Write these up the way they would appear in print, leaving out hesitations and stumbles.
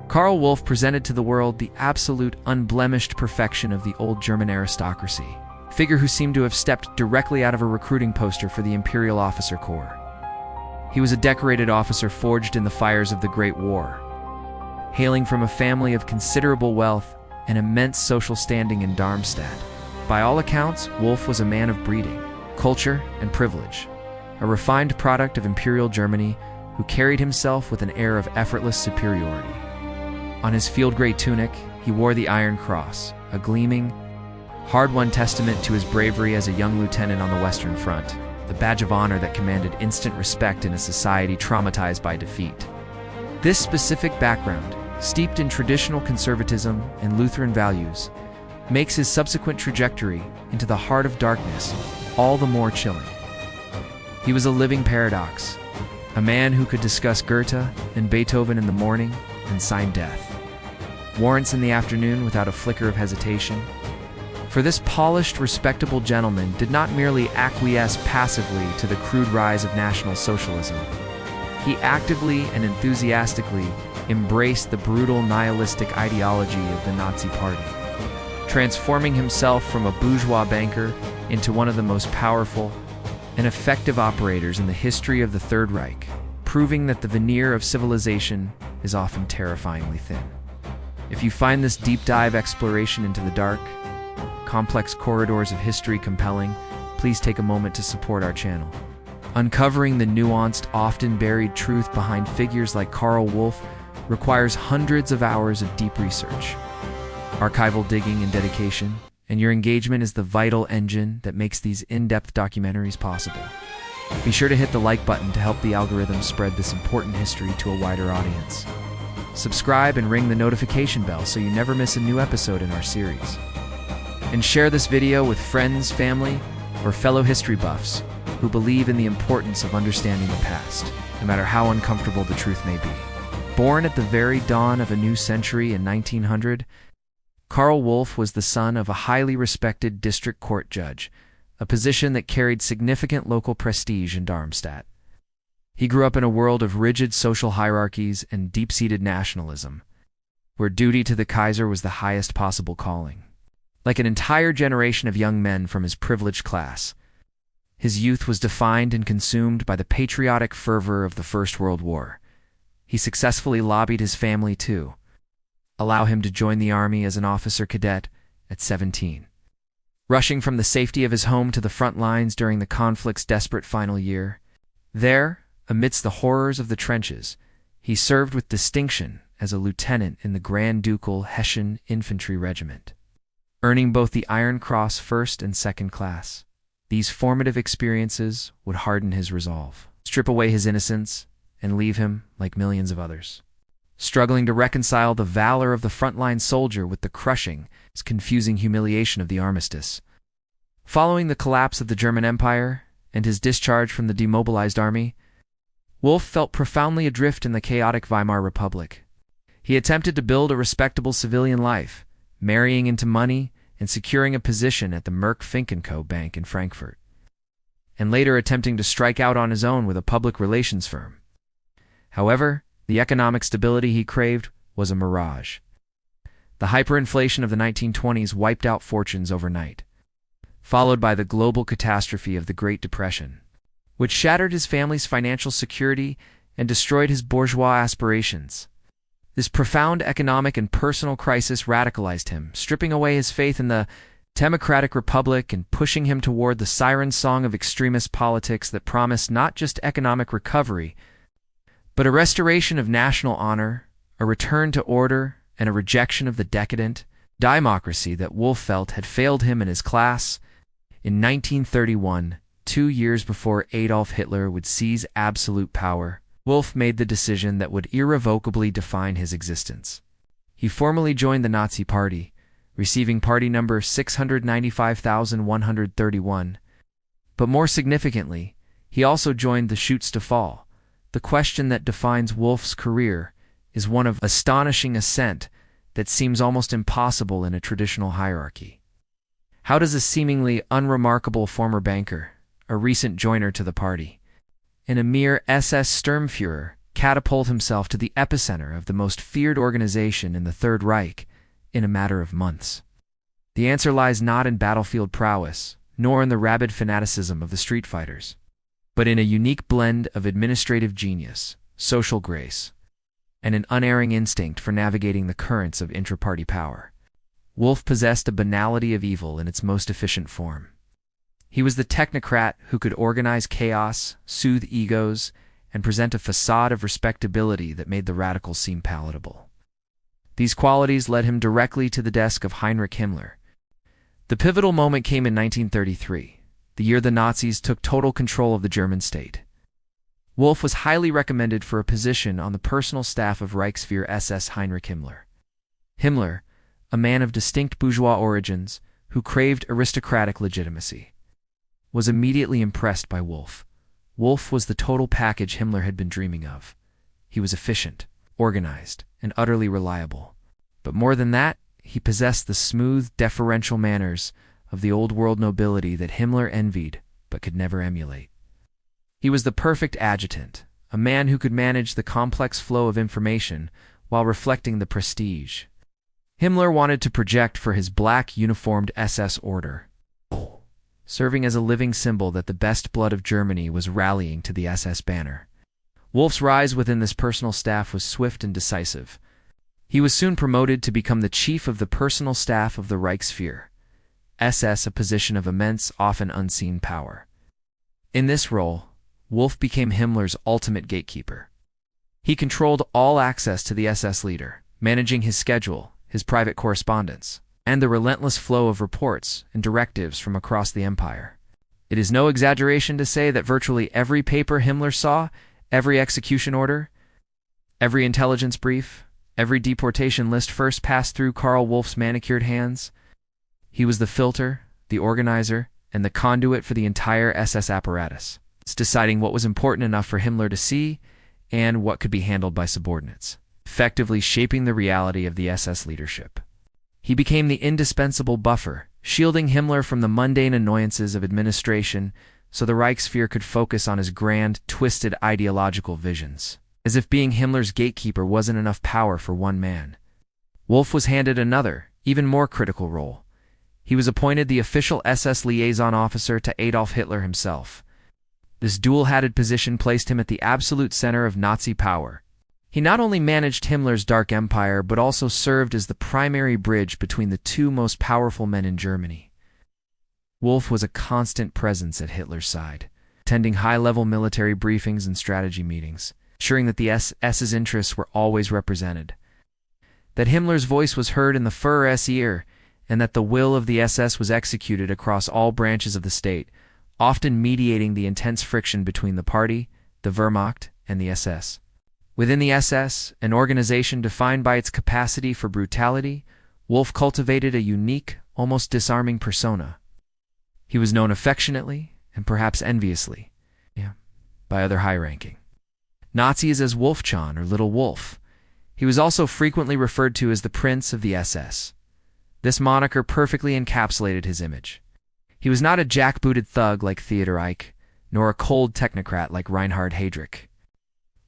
Karl Wolff presented to the world the absolute unblemished perfection of the old German aristocracy, a figure who seemed to have stepped directly out of a recruiting poster for the Imperial Officer Corps. He was a decorated officer forged in the fires of the Great War, hailing from a family of considerable wealth and immense social standing in Darmstadt. By all accounts, Wolff was a man of breeding, culture, and privilege, a refined product of Imperial Germany who carried himself with an air of effortless superiority. On his field-gray tunic, he wore the Iron Cross, a gleaming, hard-won testament to his bravery as a young lieutenant on the Western Front, the badge of honor that commanded instant respect in a society traumatized by defeat. This specific background, steeped in traditional conservatism and Lutheran values, makes his subsequent trajectory into the heart of darkness all the more chilling. He was a living paradox, a man who could discuss Goethe and Beethoven in the morning and sign death warrants in the afternoon without a flicker of hesitation. For this polished, respectable gentleman did not merely acquiesce passively to the crude rise of National Socialism. He actively and enthusiastically embraced the brutal nihilistic ideology of the Nazi Party, transforming himself from a bourgeois banker into one of the most powerful and effective operators in the history of the Third Reich, proving that the veneer of civilization is often terrifyingly thin. If you find this deep dive exploration into the dark, complex corridors of history compelling, please take a moment to support our channel. Uncovering the nuanced, often buried truth behind figures like Karl Wolff requires hundreds of hours of deep research, archival digging, and dedication, and your engagement is the vital engine that makes these in-depth documentaries possible. Be sure to hit the like button to help the algorithm spread this important history to a wider audience. Subscribe and ring the notification bell so you never miss a new episode in our series. And share this video with friends, family, or fellow history buffs who believe in the importance of understanding the past, no matter how uncomfortable the truth may be. Born at the very dawn of a new century in 1900, Karl Wolff was the son of a highly respected district court judge, a position that carried significant local prestige in Darmstadt. He grew up in a world of rigid social hierarchies and deep-seated nationalism, where duty to the Kaiser was the highest possible calling. Like an entire generation of young men from his privileged class, his youth was defined and consumed by the patriotic fervor of the First World War. He successfully lobbied his family to allow him to join the army as an officer cadet at 17. Rushing from the safety of his home to the front lines during the conflict's desperate final year, there, amidst the horrors of the trenches, he served with distinction as a lieutenant in the Grand Ducal Hessian Infantry Regiment, earning both the Iron Cross first and second class. These formative experiences would harden his resolve, strip away his innocence, and leave him, like millions of others, struggling to reconcile the valor of the frontline soldier with the crushing, confusing humiliation of the armistice. Following the collapse of the German Empire and his discharge from the demobilized army, Wolff felt profoundly adrift in the chaotic Weimar Republic. He attempted to build a respectable civilian life, marrying into money and securing a position at the Merck Co. Bank in Frankfurt, and later attempting to strike out on his own with a public relations firm. However, the economic stability he craved was a mirage. The hyperinflation of the 1920s wiped out fortunes overnight, followed by the global catastrophe of the Great Depression, which shattered his family's financial security and destroyed his bourgeois aspirations. This profound economic and personal crisis radicalized him, stripping away his faith in the democratic republic and pushing him toward the siren song of extremist politics that promised not just economic recovery, but a restoration of national honor, a return to order, and a rejection of the decadent democracy that Wolff felt had failed him and his class. In 1931, 2 years before Adolf Hitler would seize absolute power, Wolff made the decision that would irrevocably define his existence. He formally joined the Nazi Party, receiving party number 695,131. But more significantly, he also joined the Schutzstaffel. The question that defines Wolff's career is one of astonishing ascent that seems almost impossible in a traditional hierarchy. How does a seemingly unremarkable former banker, a recent joiner to the party, and a mere SS Sturmführer catapult himself to the epicenter of the most feared organization in the Third Reich in a matter of months. The answer lies not in battlefield prowess, nor in the rabid fanaticism of the street fighters, but in a unique blend of administrative genius, social grace, and an unerring instinct for navigating the currents of intra-party power. Wolff possessed a banality of evil in its most efficient form. He was the technocrat who could organize chaos, soothe egos, and present a facade of respectability that made the radicals seem palatable. These qualities led him directly to the desk of Heinrich Himmler. The pivotal moment came in 1933, the year the Nazis took total control of the German state. Wolff was highly recommended for a position on the personal staff of Reichsführer SS Heinrich Himmler. Himmler, a man of distinct bourgeois origins who craved aristocratic legitimacy, was immediately impressed by Wolff. Wolff was the total package Himmler had been dreaming of. He was efficient, organized, and utterly reliable. But more than that, he possessed the smooth, deferential manners of the old-world nobility that Himmler envied but could never emulate. He was the perfect adjutant, a man who could manage the complex flow of information while reflecting the prestige Himmler wanted to project for his black uniformed SS order, serving as a living symbol that the best blood of Germany was rallying to the SS banner. Wolff's rise within this personal staff was swift and decisive. He was soon promoted to become the chief of the personal staff of the Reichsführer, SS, a position of immense, often unseen power. In this role, Wolff became Himmler's ultimate gatekeeper. He controlled all access to the SS leader, managing his schedule, his private correspondence, and the relentless flow of reports and directives from across the empire. It is no exaggeration to say that virtually every paper Himmler saw, every execution order, every intelligence brief, every deportation list first passed through Karl Wolff's manicured hands. He was the filter, the organizer, and the conduit for the entire SS apparatus, deciding what was important enough for Himmler to see and what could be handled by subordinates, effectively shaping the reality of the SS leadership. He became the indispensable buffer, shielding Himmler from the mundane annoyances of administration so the Reichsführer could focus on his grand, twisted ideological visions. As if being Himmler's gatekeeper wasn't enough power for one man, Wolff was handed another, even more critical role. He was appointed the official SS Liaison Officer to Adolf Hitler himself. This dual-hatted position placed him at the absolute center of Nazi power. He not only managed Himmler's dark empire, but also served as the primary bridge between the two most powerful men in Germany. Wolff was a constant presence at Hitler's side, attending high-level military briefings and strategy meetings, ensuring that the SS's interests were always represented, that Himmler's voice was heard in the Führer's ear, and that the will of the SS was executed across all branches of the state, often mediating the intense friction between the party, the Wehrmacht, and the SS. Within the SS, an organization defined by its capacity for brutality, Wolff cultivated a unique, almost disarming persona. He was known affectionately, and perhaps enviously, by other high-ranking Nazis as Wolfchan or Little Wolf. He was also frequently referred to as the Prince of the SS. This moniker perfectly encapsulated his image. He was not a jackbooted thug like Third Reich, nor a cold technocrat like Reinhard Heydrich.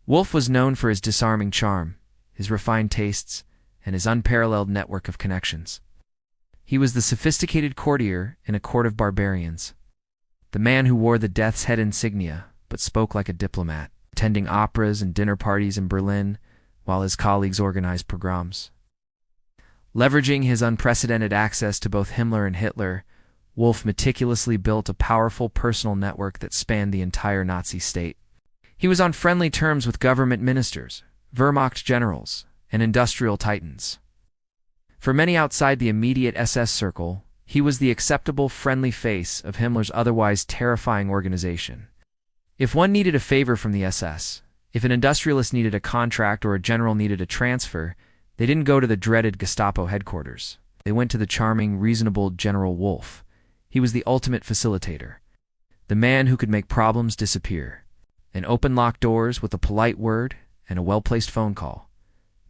Wolff was known for his disarming charm, his refined tastes, and his unparalleled network of connections. He was the sophisticated courtier in a court of barbarians, the man who wore the death's head insignia but spoke like a diplomat, attending operas and dinner parties in Berlin while his colleagues organized pogroms. Leveraging his unprecedented access to both Himmler and Hitler, Wolff meticulously built a powerful personal network that spanned the entire Nazi state. He was on friendly terms with government ministers, Wehrmacht generals, and industrial titans. For many outside the immediate SS circle, he was the acceptable, friendly face of Himmler's otherwise terrifying organization. If one needed a favor from the SS, if an industrialist needed a contract or a general needed a transfer, they didn't go to the dreaded Gestapo headquarters. They went to the charming, reasonable General Wolff. He was the ultimate facilitator, the man who could make problems disappear, and open locked doors with a polite word and a well-placed phone call,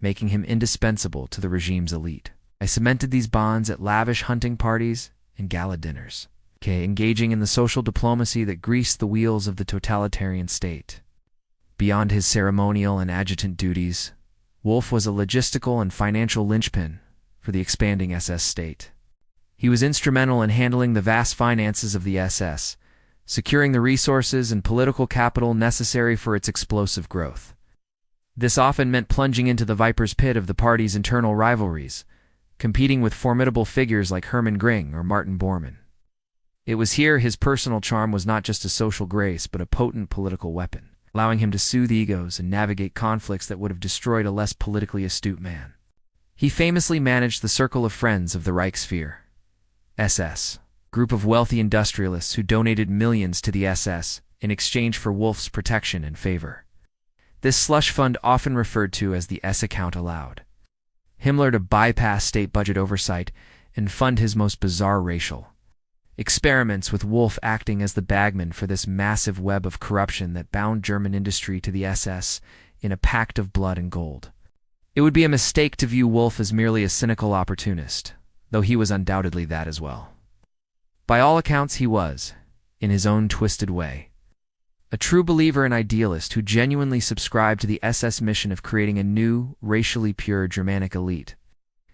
making him indispensable to the regime's elite. I cemented these bonds at lavish hunting parties and gala dinners, engaging in the social diplomacy that greased the wheels of the totalitarian state. Beyond his ceremonial and adjutant duties, Wolff was a logistical and financial linchpin for the expanding SS state. He was instrumental in handling the vast finances of the SS, securing the resources and political capital necessary for its explosive growth. This often meant plunging into the viper's pit of the party's internal rivalries, competing with formidable figures like Hermann Göring or Martin Bormann. It was here his personal charm was not just a social grace but a potent political weapon, allowing him to soothe egos and navigate conflicts that would have destroyed a less politically astute man. He famously managed the circle of friends of the Reichswehr, SS, group of wealthy industrialists who donated millions to the SS in exchange for Wolff's protection and favor. This slush fund, often referred to as the S account, allowed Himmler to bypass state budget oversight and fund his most bizarre racial experiments, with Wolff acting as the bagman for this massive web of corruption that bound German industry to the SS in a pact of blood and gold. It would be a mistake to view Wolff as merely a cynical opportunist, though he was undoubtedly that as well. By all accounts, he was, in his own twisted way, a true believer and idealist who genuinely subscribed to the SS mission of creating a new, racially pure Germanic elite.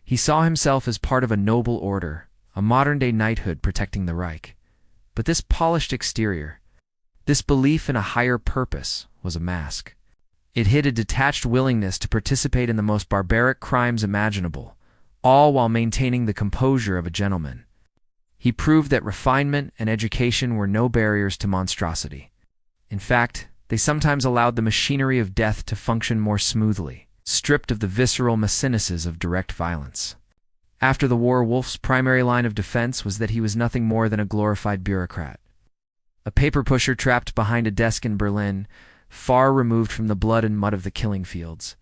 He saw himself as part of a noble order, a modern-day knighthood protecting the Reich. But this polished exterior, this belief in a higher purpose, was a mask. It hid a detached willingness to participate in the most barbaric crimes imaginable, all while maintaining the composure of a gentleman. He proved that refinement and education were no barriers to monstrosity. In fact, they sometimes allowed the machinery of death to function more smoothly, stripped of the visceral machinations of direct violence. After the war, Wolff's primary line of defense was that he was nothing more than a glorified bureaucrat, a paper pusher trapped behind a desk in Berlin, far removed from the blood and mud of the killing fields.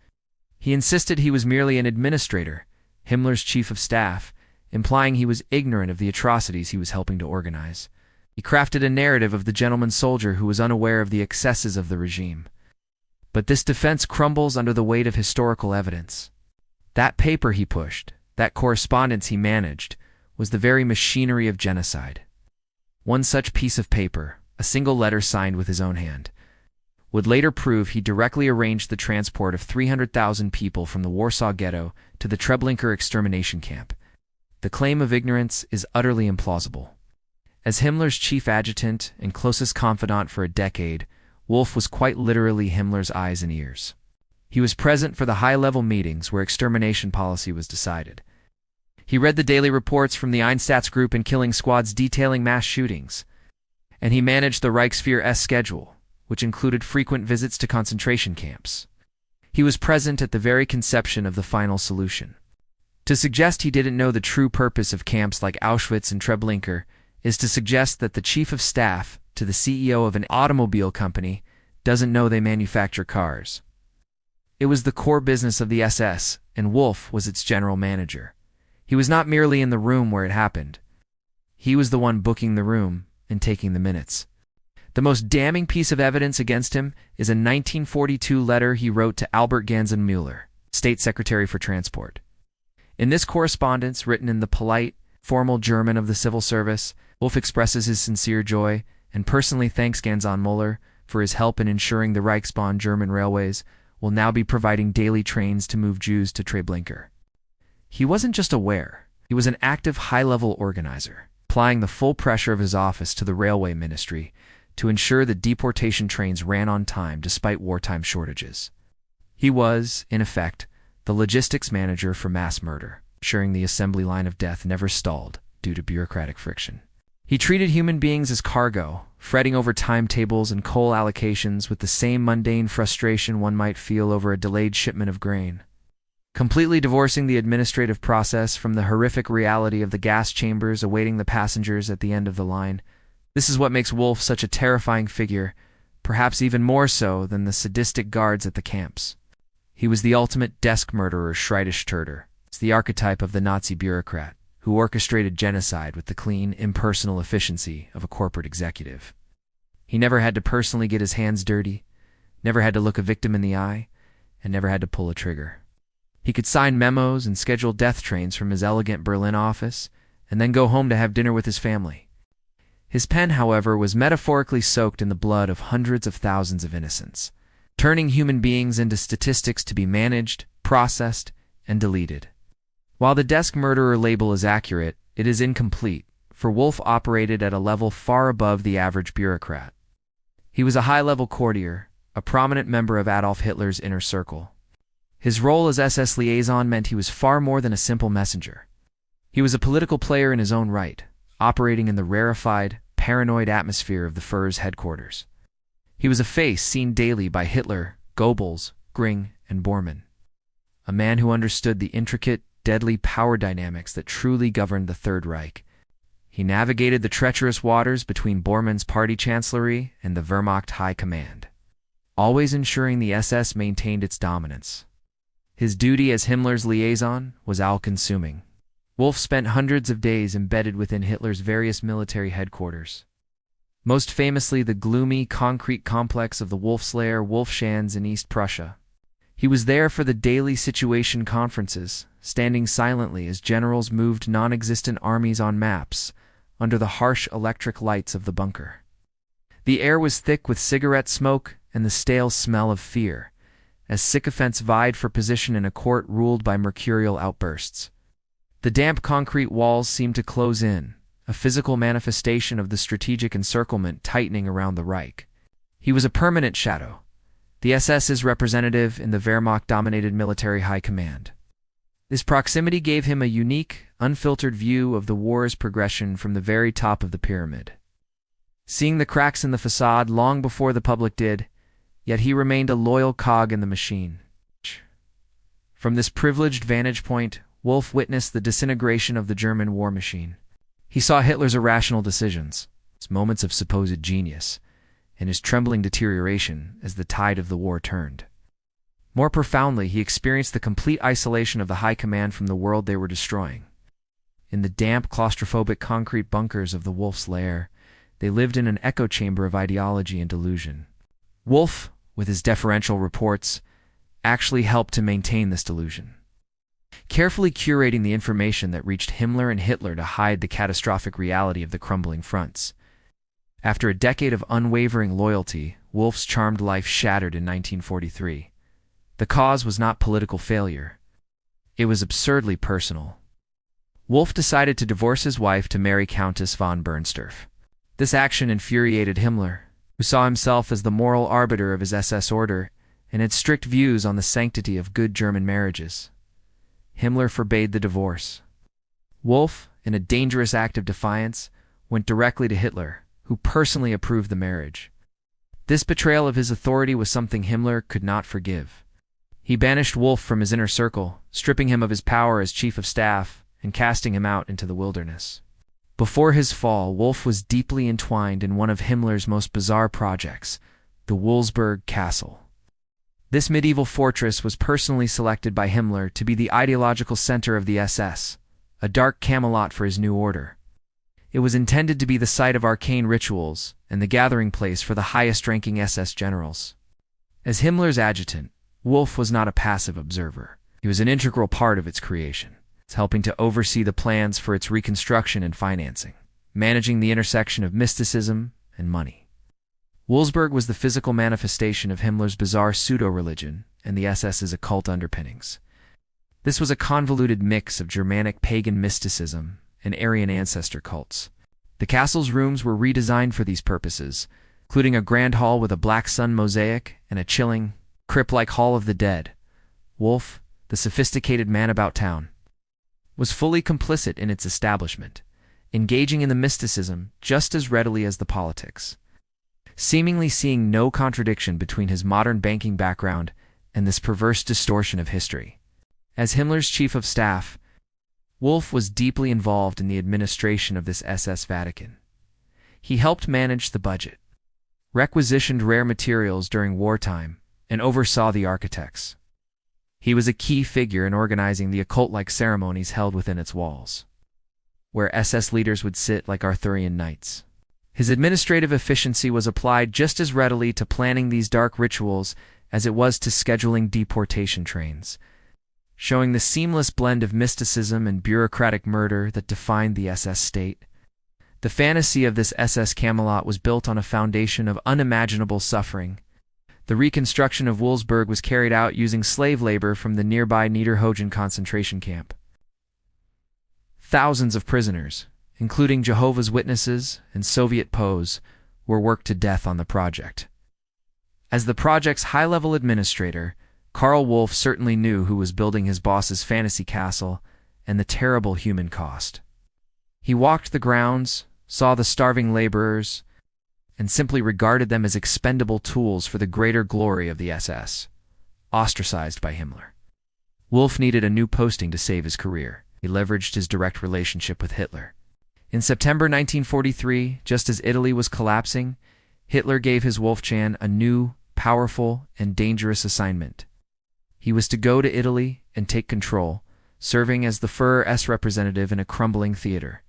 He insisted he was merely an administrator, Himmler's chief of staff, implying he was ignorant of the atrocities he was helping to organize. He crafted a narrative of the gentleman soldier who was unaware of the excesses of the regime. But this defense crumbles under the weight of historical evidence. That paper he pushed, that correspondence he managed, was the very machinery of genocide. One such piece of paper, a single letter signed with his own hand, would later prove he directly arranged the transport of 300,000 people from the Warsaw Ghetto to the Treblinka extermination camp. The claim of ignorance is utterly implausible. As Himmler's chief adjutant and closest confidant for a decade, Wolff was quite literally Himmler's eyes and ears. He was present for the high-level meetings where extermination policy was decided. He read the daily reports from the Einsatz group and killing squads detailing mass shootings. And he managed the Reichswehr's schedule, which included frequent visits to concentration camps. He was present at the very conception of the final solution. To suggest he didn't know the true purpose of camps like Auschwitz and Treblinka is to suggest that the chief of staff to the CEO of an automobile company doesn't know they manufacture cars. It was the core business of the SS, and Wolff was its general manager. He was not merely in the room where it happened. He was the one booking the room and taking the minutes. The most damning piece of evidence against him is a 1942 letter he wrote to Albert Ganzenmüller, State Secretary for Transport. In this correspondence, written in the polite, formal German of the civil service, Wolff expresses his sincere joy and personally thanks Ganzenmüller for his help in ensuring the Reichsbahn German railways will now be providing daily trains to move Jews to Treblinka. He wasn't just aware, he was an active high-level organizer, applying the full pressure of his office to the railway ministry to ensure that deportation trains ran on time despite wartime shortages. He was, in effect, the logistics manager for mass murder, ensuring the assembly line of death never stalled due to bureaucratic friction. He treated human beings as cargo, fretting over timetables and coal allocations with the same mundane frustration one might feel over a delayed shipment of grain. Completely divorcing the administrative process from the horrific reality of the gas chambers awaiting the passengers at the end of the line, this is what makes Wolff such a terrifying figure, perhaps even more so than the sadistic guards at the camps. He was the ultimate desk murderer, Schreibtischtöter. It's the archetype of the Nazi bureaucrat, who orchestrated genocide with the clean, impersonal efficiency of a corporate executive. He never had to personally get his hands dirty, never had to look a victim in the eye, and never had to pull a trigger. He could sign memos and schedule death trains from his elegant Berlin office, and then go home to have dinner with his family. His pen, however, was metaphorically soaked in the blood of hundreds of thousands of innocents. turning human beings into statistics to be managed, processed, and deleted. While the desk murderer label is accurate, it is incomplete, for Wolff operated at a level far above the average bureaucrat. He was a high-level courtier, a prominent member of Adolf Hitler's inner circle. His role as SS liaison meant he was far more than a simple messenger. He was a political player in his own right, operating in the rarefied, paranoid atmosphere of the FUHRer's headquarters. He was a face seen daily by Hitler, Goebbels, Göring, and Bormann. A man who understood the intricate, deadly power dynamics that truly governed the Third Reich. He navigated the treacherous waters between Bormann's party chancellery and the Wehrmacht High Command, always ensuring the SS maintained its dominance. His duty as Himmler's liaison was all-consuming. Wolff spent hundreds of days embedded within Hitler's various military headquarters. Most famously the gloomy, concrete complex of the Wolfslayer Wolfschanz in East Prussia. He was there for the daily situation conferences, standing silently as generals moved non-existent armies on maps, under the harsh electric lights of the bunker. The air was thick with cigarette smoke and the stale smell of fear, as sycophants vied for position in a court ruled by mercurial outbursts. The damp concrete walls seemed to close in, a physical manifestation of the strategic encirclement tightening around the Reich. He was a permanent shadow, the SS's representative in the Wehrmacht-dominated military high command. This proximity gave him a unique, unfiltered view of the war's progression from the very top of the pyramid. Seeing the cracks in the facade long before the public did, yet he remained a loyal cog in the machine. From this privileged vantage point, Wolff witnessed the disintegration of the German war machine. He saw Hitler's irrational decisions, his moments of supposed genius, and his trembling deterioration as the tide of the war turned. More profoundly, he experienced the complete isolation of the high command from the world they were destroying. In the damp, claustrophobic concrete bunkers of the Wolff's lair, they lived in an echo chamber of ideology and delusion. Wolff, with his deferential reports, actually helped to maintain this delusion, carefully curating the information that reached Himmler and Hitler to hide the catastrophic reality of the crumbling fronts. After a decade of unwavering loyalty, Wolff's charmed life shattered in 1943. The cause was not political failure. It was absurdly personal. Wolff decided to divorce his wife to marry Countess von Bernstorff. This action infuriated Himmler, who saw himself as the moral arbiter of his SS order and had strict views on the sanctity of good German marriages. Himmler forbade the divorce. Wolff, in a dangerous act of defiance, went directly to Hitler, who personally approved the marriage. This betrayal of his authority was something Himmler could not forgive. He banished Wolff from his inner circle, stripping him of his power as chief of staff and casting him out into the wilderness. Before his fall, Wolff was deeply entwined in one of Himmler's most bizarre projects, the Wurzburg Castle. This medieval fortress was personally selected by Himmler to be the ideological center of the SS, a dark Camelot for his new order. It was intended to be the site of arcane rituals and the gathering place for the highest-ranking SS generals. As Himmler's adjutant, Wolff was not a passive observer. He was an integral part of its creation, helping to oversee the plans for its reconstruction and financing, managing the intersection of mysticism and money. Wurzburg was the physical manifestation of Himmler's bizarre pseudo-religion and the SS's occult underpinnings. This was a convoluted mix of Germanic pagan mysticism and Aryan ancestor cults. The castle's rooms were redesigned for these purposes, including a grand hall with a black sun mosaic and a chilling, crypt-like Hall of the Dead. Wolff, the sophisticated man about town, was fully complicit in its establishment, engaging in the mysticism just as readily as the politics, seemingly seeing no contradiction between his modern banking background and this perverse distortion of history. As Himmler's chief of staff, Wolff was deeply involved in the administration of this SS Vatican. He helped manage the budget, requisitioned rare materials during wartime, and oversaw the architects. He was a key figure in organizing the occult-like ceremonies held within its walls, where SS leaders would sit like Arthurian knights. His administrative efficiency was applied just as readily to planning these dark rituals as it was to scheduling deportation trains, showing the seamless blend of mysticism and bureaucratic murder that defined the SS state. The fantasy of this SS Camelot was built on a foundation of unimaginable suffering. The reconstruction of Wolfsburg was carried out using slave labor from the nearby Niederhogen concentration camp. Thousands of prisoners, including Jehovah's Witnesses and Soviet POWs, were worked to death on the project. As the project's high-level administrator, Karl Wolff certainly knew who was building his boss's fantasy castle and the terrible human cost. He walked the grounds, saw the starving laborers, and simply regarded them as expendable tools for the greater glory of the SS, ostracized by Himmler. Wolff needed a new posting to save his career. He leveraged his direct relationship with Hitler. In September 1943, just as Italy was collapsing, Hitler gave his Wolfchan a new, powerful, and dangerous assignment. He was to go to Italy and take control, serving as the Führer's representative in a crumbling theater.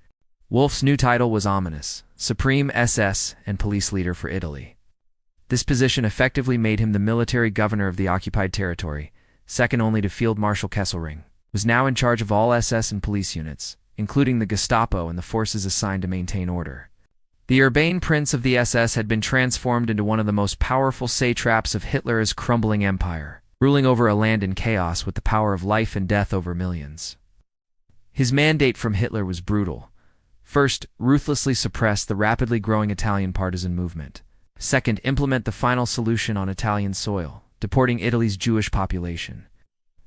Wolff's new title was ominous: Supreme SS and Police Leader for Italy. This position effectively made him the military governor of the occupied territory, second only to Field Marshal Kesselring, was now in charge of all SS and police units, including the Gestapo and the forces assigned to maintain order. The urbane prince of the SS had been transformed into one of the most powerful satraps of Hitler's crumbling empire, ruling over a land in chaos with the power of life and death over millions. His mandate from Hitler was brutal. First, ruthlessly suppress the rapidly growing Italian partisan movement. Second, implement the final solution on Italian soil, deporting Italy's Jewish population.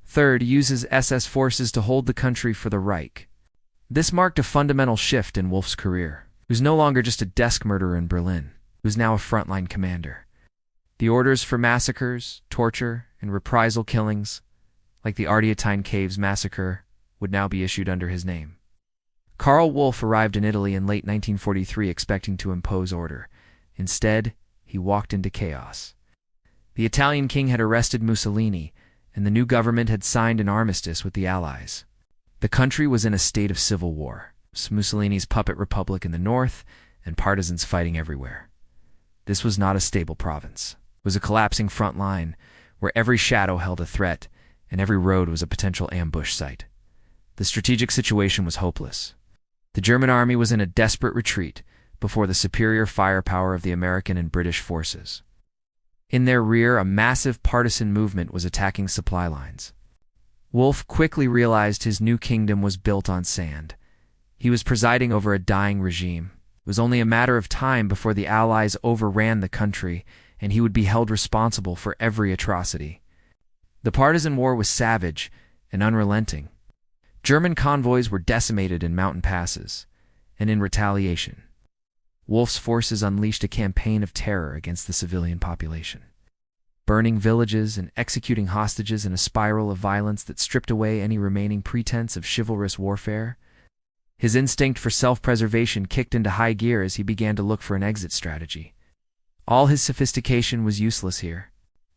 Third, use his SS forces to hold the country for the Reich. This marked a fundamental shift in Wolff's career. He was no longer just a desk murderer in Berlin. He was now a frontline commander. The orders for massacres, torture, and reprisal killings, like the Ardeatine Caves massacre, would now be issued under his name. Karl Wolff arrived in Italy in late 1943 expecting to impose order. Instead, he walked into chaos. The Italian king had arrested Mussolini, and the new government had signed an armistice with the Allies. The country was in a state of civil war, Mussolini's puppet republic in the north, and partisans fighting everywhere. This was not a stable province. It was a collapsing front line, where every shadow held a threat, and every road was a potential ambush site. The strategic situation was hopeless. The German army was in a desperate retreat before the superior firepower of the American and British forces. In their rear, a massive partisan movement was attacking supply lines. Wolff quickly realized his new kingdom was built on sand. He was presiding over a dying regime. It was only a matter of time before the Allies overran the country, and he would be held responsible for every atrocity. The partisan war was savage and unrelenting. German convoys were decimated in mountain passes, and in retaliation, Wolff's forces unleashed a campaign of terror against the civilian population, burning villages and executing hostages in a spiral of violence that stripped away any remaining pretense of chivalrous warfare. His instinct for self-preservation kicked into high gear as he began to look for an exit strategy. All his sophistication was useless here.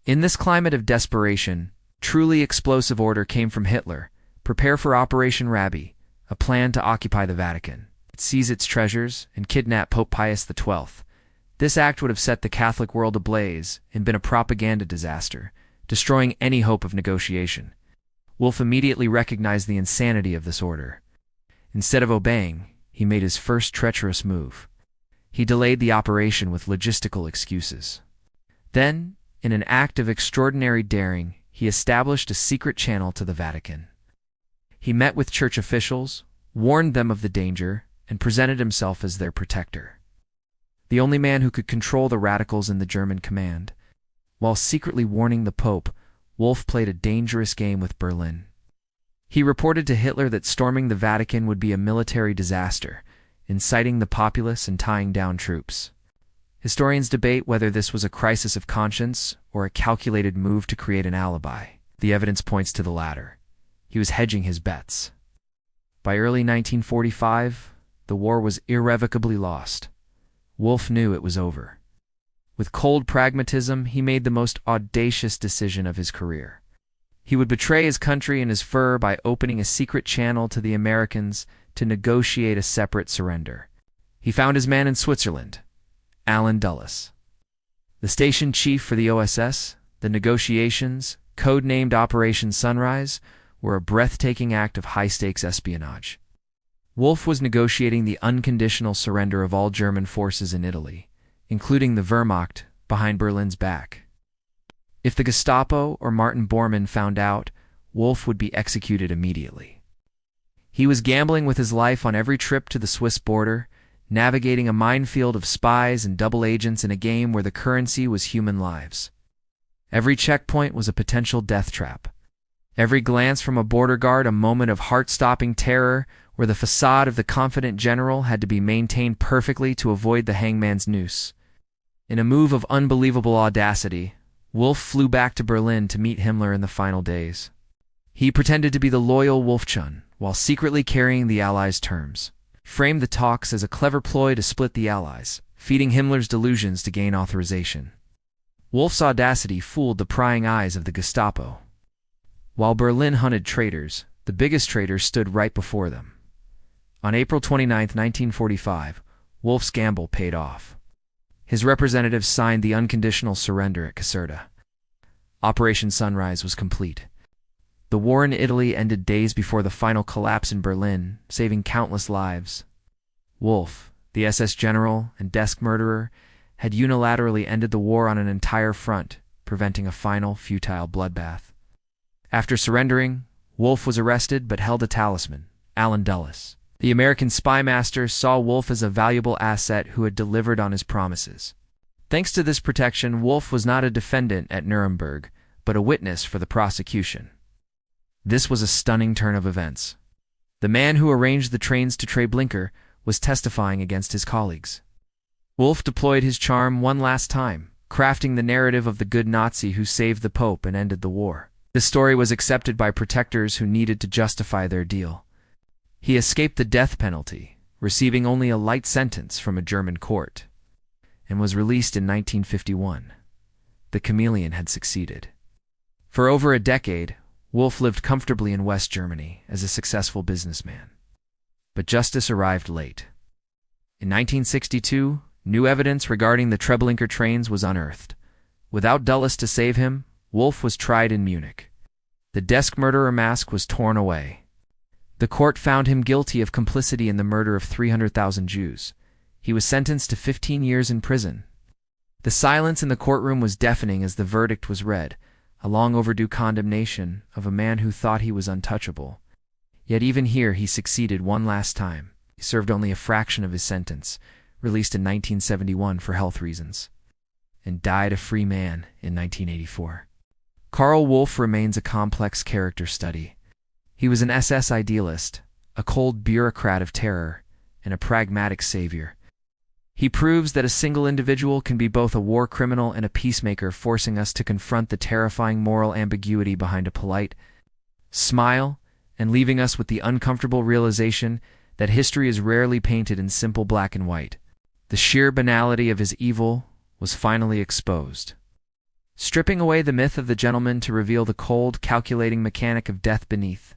In this climate of desperation, truly explosive order came from Hitler. Prepare for Operation Rabbi, a plan to occupy the Vatican, seize its treasures, and kidnap Pope Pius XII. This act would have set the Catholic world ablaze and been a propaganda disaster, destroying any hope of negotiation. Wolff immediately recognized the insanity of this order. Instead of obeying, he made his first treacherous move. He delayed the operation with logistical excuses. Then, in an act of extraordinary daring, he established a secret channel to the Vatican. He met with church officials, warned them of the danger, and presented himself as their protector. The only man who could control the radicals in the German command. While secretly warning the Pope, Wolff played a dangerous game with Berlin. He reported to Hitler that storming the Vatican would be a military disaster, inciting the populace and tying down troops. Historians debate whether this was a crisis of conscience or a calculated move to create an alibi. The evidence points to the latter. He was hedging his bets. By early 1945, the war was irrevocably lost. Wolff knew it was over. With cold pragmatism, he made the most audacious decision of his career. He would betray his country and his fur by opening a secret channel to the Americans to negotiate a separate surrender. He found his man in Switzerland, Allen Dulles, the station chief for the OSS. The negotiations, code-named Operation Sunrise, were a breathtaking act of high-stakes espionage. Wolff was negotiating the unconditional surrender of all German forces in Italy, including the Wehrmacht, behind Berlin's back. If the Gestapo or Martin Bormann found out, Wolff would be executed immediately. He was gambling with his life on every trip to the Swiss border, navigating a minefield of spies and double agents in a game where the currency was human lives. Every checkpoint was a potential death trap. Every glance from a border guard a moment of heart-stopping terror, where the facade of the confident general had to be maintained perfectly to avoid the hangman's noose. In a move of unbelievable audacity, Wolff flew back to Berlin to meet Himmler in the final days. He pretended to be the loyal Wolffchun, while secretly carrying the Allies' terms, framed the talks as a clever ploy to split the Allies, feeding Himmler's delusions to gain authorization. Wolff's audacity fooled the prying eyes of the Gestapo. While Berlin hunted traitors, the biggest traitor stood right before them. On April 29, 1945, Wolff's gamble paid off. His representatives signed the unconditional surrender at Caserta. Operation Sunrise was complete. The war in Italy ended days before the final collapse in Berlin, saving countless lives. Wolff, the SS general and desk murderer, had unilaterally ended the war on an entire front, preventing a final, futile bloodbath. After surrendering, Wolff was arrested but held a talisman, Allen Dulles. The American spy master saw Wolff as a valuable asset who had delivered on his promises. Thanks to this protection, Wolff was not a defendant at Nuremberg, but a witness for the prosecution. This was a stunning turn of events. The man who arranged the trains to Treblinka was testifying against his colleagues. Wolff deployed his charm one last time, crafting the narrative of the good Nazi who saved the Pope and ended the war. This story was accepted by protectors who needed to justify their deal. He escaped the death penalty, receiving only a light sentence from a German court, and was released in 1951. The chameleon had succeeded. For over a decade, Wolff lived comfortably in West Germany as a successful businessman. But justice arrived late. In 1962, new evidence regarding the Treblinka trains was unearthed. Without Dulles to save him, Wolff was tried in Munich. The desk murderer mask was torn away. The court found him guilty of complicity in the murder of 300,000 Jews. He was sentenced to 15 years in prison. The silence in the courtroom was deafening as the verdict was read, a long overdue condemnation of a man who thought he was untouchable. Yet even here he succeeded one last time. He served only a fraction of his sentence, released in 1971 for health reasons, and died a free man in 1984. Karl Wolff remains a complex character study. He was an SS idealist, a cold bureaucrat of terror, and a pragmatic savior. He proves that a single individual can be both a war criminal and a peacemaker, forcing us to confront the terrifying moral ambiguity behind a polite smile and leaving us with the uncomfortable realization that history is rarely painted in simple black and white. The sheer banality of his evil was finally exposed. Stripping away the myth of the gentleman to reveal the cold, calculating mechanic of death beneath.